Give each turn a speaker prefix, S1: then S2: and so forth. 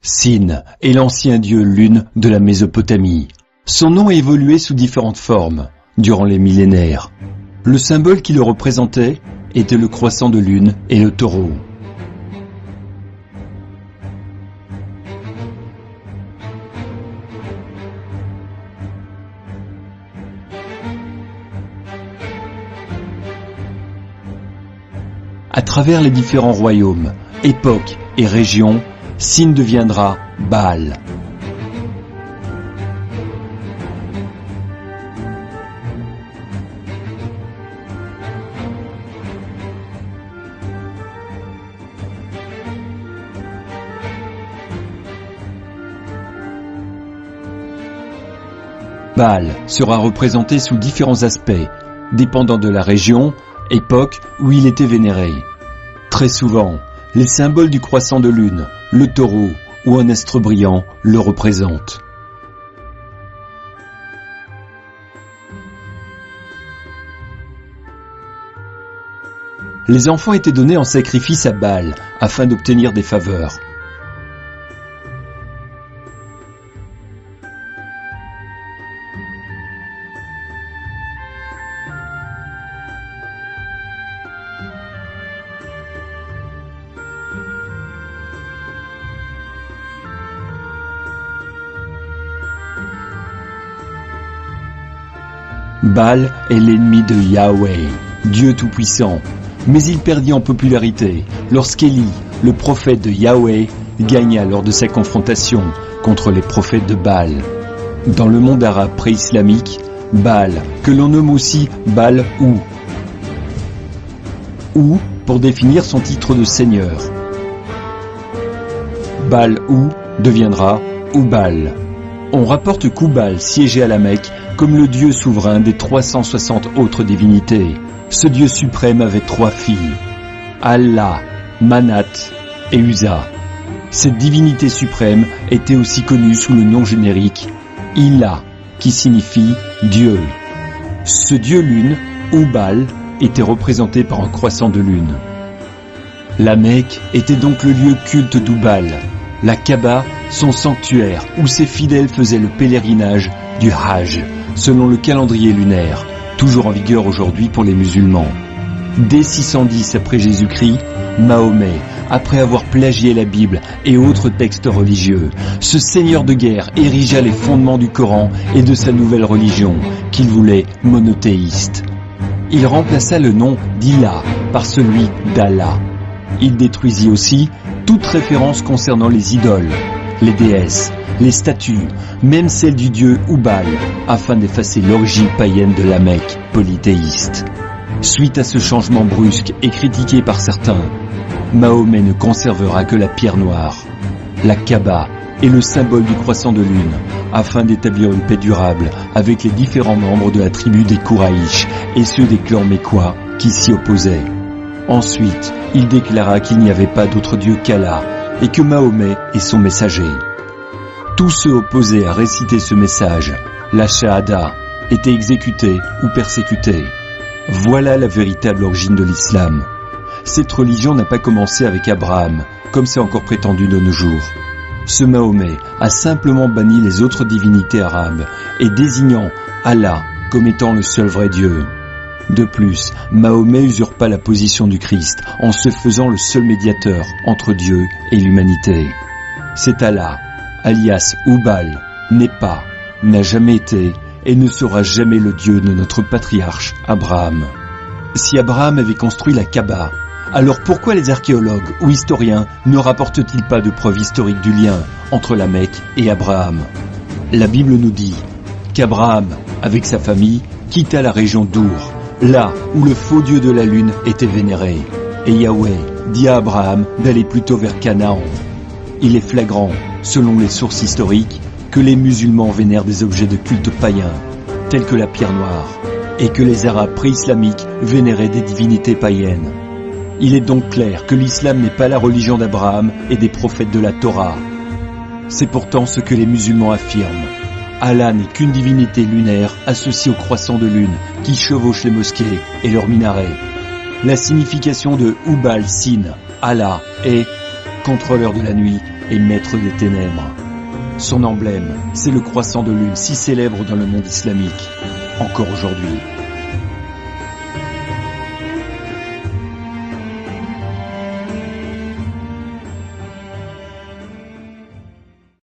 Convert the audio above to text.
S1: Sin est l'ancien dieu lune de la Mésopotamie. Son nom a évolué sous différentes formes durant les millénaires. Le symbole qui le représentait était le croissant de lune et le taureau. À travers les différents royaumes, époques et régions, Sin deviendra Baal. Baal sera représenté sous différents aspects, dépendant de la région, époque où il était vénéré. Très souvent, les symboles du croissant de lune, le taureau ou un astre brillant le représentent. Les enfants étaient donnés en sacrifice à Baal afin d'obtenir des faveurs. Baal est l'ennemi de Yahweh, Dieu Tout-Puissant, mais il perdit en popularité lorsqu'Élie, le prophète de Yahweh, gagna lors de sa confrontation contre les prophètes de Baal. Dans le monde arabe pré-islamique, Baal, que l'on nomme aussi Baal ou pour définir son titre de seigneur. Baal deviendra Oubal. On rapporte qu'Oubal siégeait à la Mecque comme le dieu souverain des 360 autres divinités. Ce dieu suprême avait 3 filles, Allah, Manat et Uza. Cette divinité suprême était aussi connue sous le nom générique Ilah, qui signifie Dieu. Ce dieu lune, Oubal, était représenté par un croissant de lune. La Mecque était donc le lieu culte d'Oubal, la Kaaba, son sanctuaire où ses fidèles faisaient le pèlerinage du Hajj, selon le calendrier lunaire, toujours en vigueur aujourd'hui pour les musulmans. Dès 610 après Jésus-Christ, Mahomet, après avoir plagié la Bible et autres textes religieux, ce seigneur de guerre érigea les fondements du Coran et de sa nouvelle religion, qu'il voulait monothéiste. Il remplaça le nom d'Ilah par celui d'Allah. Il détruisit aussi toute référence concernant les idoles, les déesses, les statues, même celles du dieu Oubal, afin d'effacer l'origine païenne de la Mecque polythéiste. Suite à ce changement brusque et critiqué par certains, Mahomet ne conservera que la pierre noire, la Kaaba et le symbole du croissant de lune, afin d'établir une paix durable avec les différents membres de la tribu des Kouraïch et ceux des clans mécois qui s'y opposaient. Ensuite, il déclara qu'il n'y avait pas d'autre Dieu qu'Allah et que Mahomet est son messager. Tous ceux opposés à réciter ce message, la Shahada, étaient exécutés ou persécutés. Voilà la véritable origine de l'islam. Cette religion n'a pas commencé avec Abraham, comme c'est encore prétendu de nos jours. Ce Mahomet a simplement banni les autres divinités arabes et désignant Allah comme étant le seul vrai Dieu. De plus, Mahomet usurpa la position du Christ en se faisant le seul médiateur entre Dieu et l'humanité. C'est Allah, alias Oubal, n'est pas, n'a jamais été et ne sera jamais le Dieu de notre patriarche Abraham. Si Abraham avait construit la Kaaba, alors pourquoi les archéologues ou historiens ne rapportent-ils pas de preuves historiques du lien entre la Mecque et Abraham? La Bible nous dit qu'Abraham, avec sa famille, quitta la région d'Our, là où le faux dieu de la lune était vénéré. Et Yahweh dit à Abraham d'aller plutôt vers Canaan. Il est flagrant, selon les sources historiques, que les musulmans vénèrent des objets de culte païens, tels que la pierre noire, et que les Arabes pré-islamiques vénéraient des divinités païennes. Il est donc clair que l'islam n'est pas la religion d'Abraham et des prophètes de la Torah. C'est pourtant ce que les musulmans affirment. Allah n'est qu'une divinité lunaire associée au croissant de lune qui chevauche les mosquées et leurs minarets. La signification de Oubal Sin, Allah, est contrôleur de la nuit et maître des ténèbres. Son emblème, c'est le croissant de lune si célèbre dans le monde islamique, encore aujourd'hui.